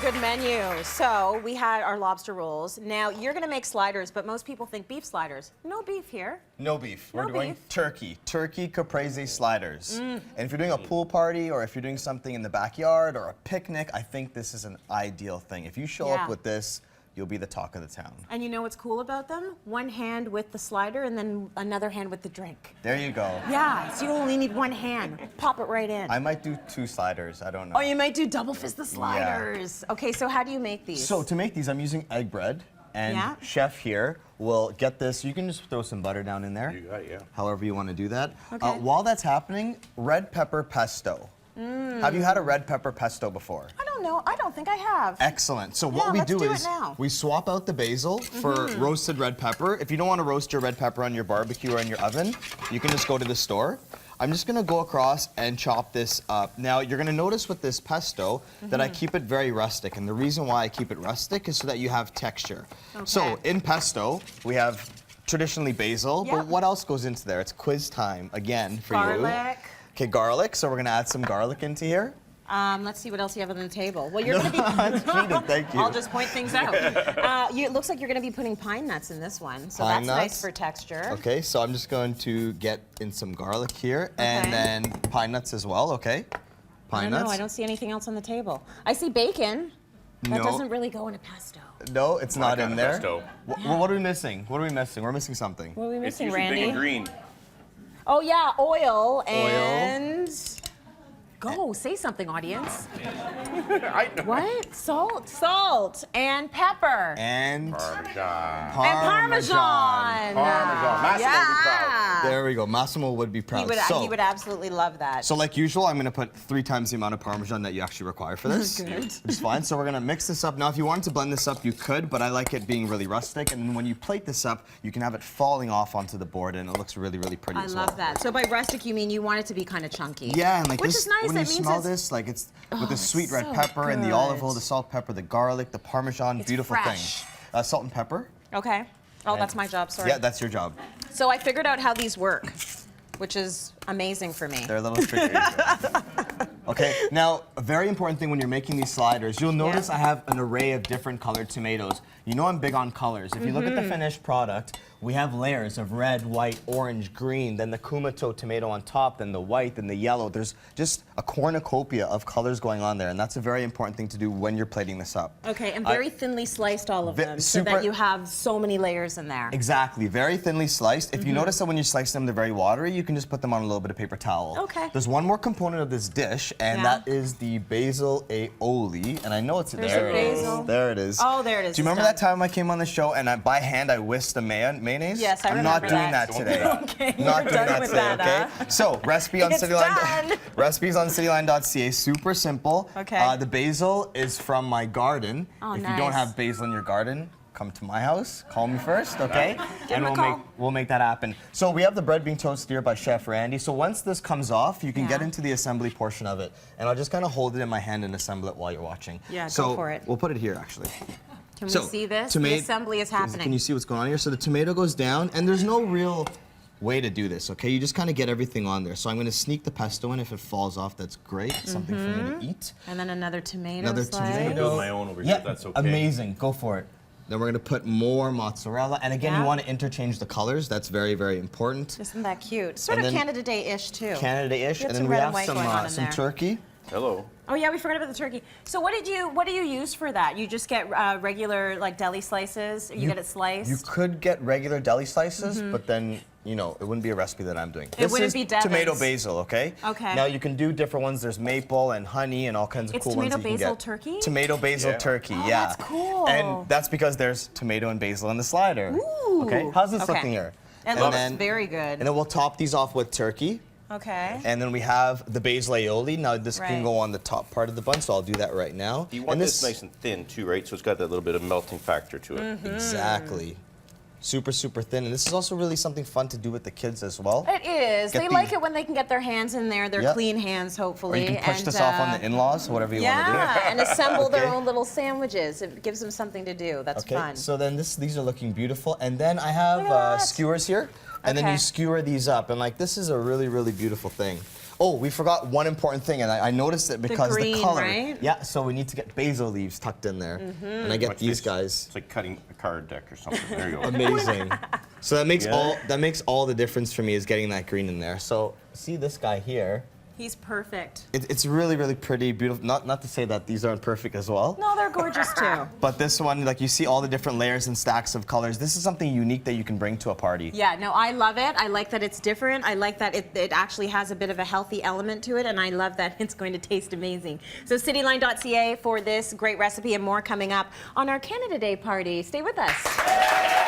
good menu. So we had our lobster rolls. Now you're gonna make sliders, but most people think beef sliders. No beef here. No beef. No We're doing beef. turkey caprese sliders. And if you're doing a pool party or if you're doing something in the backyard or a picnic, I think this is an ideal thing. If you show Yeah. up with this, you'll be the talk of the town. And you know what's cool about them? One hand with the slider and then another hand with the drink. There you go. Yeah, so you only need one hand. Pop it right in. I might do 2 sliders, I don't know. Oh, you might do double fist the sliders. Okay, so how do you make these? So to make these, I'm using egg bread. And Yeah. Chef here will get this. You can just throw some butter down in there. You got it, yeah. However you want to do that. Okay. While that's happening, red pepper pesto. Have you had a red pepper pesto before? I don't know. I don't think I have. Excellent. So Yeah, what we let's do do it is now. we swap out the basil for roasted red pepper. If you don't want to roast your red pepper on your barbecue or in your oven, you can just go to the store. I'm just gonna go across and chop this up. Now you're gonna notice with this pesto that I keep it very rustic, and the reason why I keep it rustic is so that you have texture. So Okay. in pesto, we have traditionally basil, Yeah. but what else goes into there? It's quiz time again for you. Garlic. Okay, garlic. So we're gonna add some garlic into here. Let's see what else you have on the table. Well, you're gonna be. Thank you. I'll just point things out. It looks like you're gonna be putting pine nuts in this one, so Pine that's nice nuts. for texture. Okay, so I'm just going to get in some garlic here, Okay. and then pine nuts as well, okay? I Pine don't nuts. know. I don't see anything else on the table. I see bacon. That No. doesn't really go in a pesto. No, it's not kind in of there. pesto. What are we missing? What are we missing? We're missing something. What are we It's missing, usually big and Randy? green. Oh yeah, oil and. Go, say something, audience. I know. What? Salt and pepper. And Parmesan. Parmesan. Parmesan. Massimo would be proud. There we go. Massimo would be proud. He would absolutely love that. So like usual, I'm gonna put 3 times the amount of Parmesan that you actually require for this. Good. Which is fine. So we're gonna mix this up. Now, if you wanted to blend this up, you could, but I like it being really rustic. And when you plate this up, you can have it falling off onto the board, and it looks really, really pretty I as love well. that. So by rustic, you mean you want it to be kind of chunky? Yeah, and like Which this, is nice. when That you means smell it's this, like it's with the it's sweet red so pepper and the olive oil, good. the salt, pepper, the garlic, the Parmesan, It's beautiful fresh. thing. Salt and pepper. Okay. Oh, that's my job. Sorry. Yeah, that's your job. So I figured out how these work, which is amazing for me. They're a little tricky. Okay, now a very important thing when you're making these sliders, you'll notice I have an array of different colored tomatoes. You know I'm big on colors. If you look at the finished product, we have layers of red, white, orange, green, then the Kumato tomato on top, then the white, then the yellow. There's just a cornucopia of colors going on there, and that's a very important thing to do when you're plating this up. Okay, and very thinly sliced all of them, so super- that you have so many layers in there. Exactly, very thinly sliced. If you notice that when you slice them, they're very watery, you can just put them on a little bit of paper towel. Okay. There's one more component of this dish, and Yeah. that is the basil aioli, and I know it's There's there. the basil. There it is. Oh, there it is. Do you It's remember done. that time I came on the show and by hand I whisked the mayonnaise? Yes, I I'm remember not doing that. that today. Okay, Not you're doing done that with today, that, okay? So, recipe on It's cityline. done. Recipes on cityline.ca, super simple. Okay. The basil is from my garden. Oh, if you don't nice. have basil in your garden, come to my house, call me first, okay? Give him and a call. we'll make that happen. So we have the bread being toasted here by Chef Randy. So once this comes off, you can get Yeah. into the assembly portion of it. And I'll just kind of hold it in my hand and assemble it while you're watching. Yeah, so go for it. We'll put it here actually. Can we So, see this? toma- The assembly is happening. Can you see what's going on here? So the tomato goes down, and there's no real way to do this, okay? You just kind of get everything on there. So I'm going to sneak the pesto in. If it falls off, that's great. It's something for me to eat. And then another tomato Another slice. tomato. Build my own over here, Yeah, if that's okay. amazing. Go for it. Then we're going to put more mozzarella. And again, Yeah. you want to interchange the colors. That's very, very important. Isn't that cute? Sort And of then- Canada Day-ish too. Canada Day-ish. You have And some then we red and have white going on in some there. turkey. Hello. Oh yeah, we forgot about the turkey. So what do you use for that? You just get regular like deli slices? You get it sliced? You could get regular deli slices, but then, you know, it wouldn't be a recipe that I'm doing. It wouldn't is be Devan's. tomato basil, okay? Okay. Now you can do different ones. There's maple and honey and all kinds of It's cool ones tomato that you can basil get. turkey? Tomato basil Yeah. turkey, Oh, yeah. that's cool. And that's because there's tomato and basil in the slider. Ooh. Okay, how's this Okay. looking here? It looks very good. And then we'll top these off with turkey. Okay. And then we have the basil aioli. Now this can Right. go on the top part of the bun, so I'll do that right now. You want and this nice and thin too, right? So it's got that little bit of melting factor to it. Exactly. Super, super thin. And this is also really something fun to do with the kids as well. It is. Get They the- like it when they can get their hands in there, their Yep. clean hands, Or hopefully. you can push and, this off on the in-laws, whatever you want to do. Yeah, and assemble their Okay. own little sandwiches. It gives them something to do. That's Okay, fun. so then these are looking beautiful. And then I have Look at that. skewers here. And then Okay. you skewer these up. And like, this is a really, really beautiful thing. Oh, we forgot one important thing, and I noticed it because green, the color. right? Yeah, so we need to get basil leaves tucked in there. And I get these guys. It's like cutting a card deck or something. There you go. Amazing. So that makes Yeah. all the difference for me is getting that green in there. So see this guy here. He's perfect. It's really, really pretty, beautiful. Not to say that these aren't perfect as well. No, they're gorgeous too. But this one, like you see all the different layers and stacks of colors. This is something unique that you can bring to a party. Yeah, no, I love it. I like that it's different. I like that it actually has a bit of a healthy element to it, and I love that it's going to taste amazing. So cityline.ca for this great recipe and more coming up on our Canada Day party. Stay with us.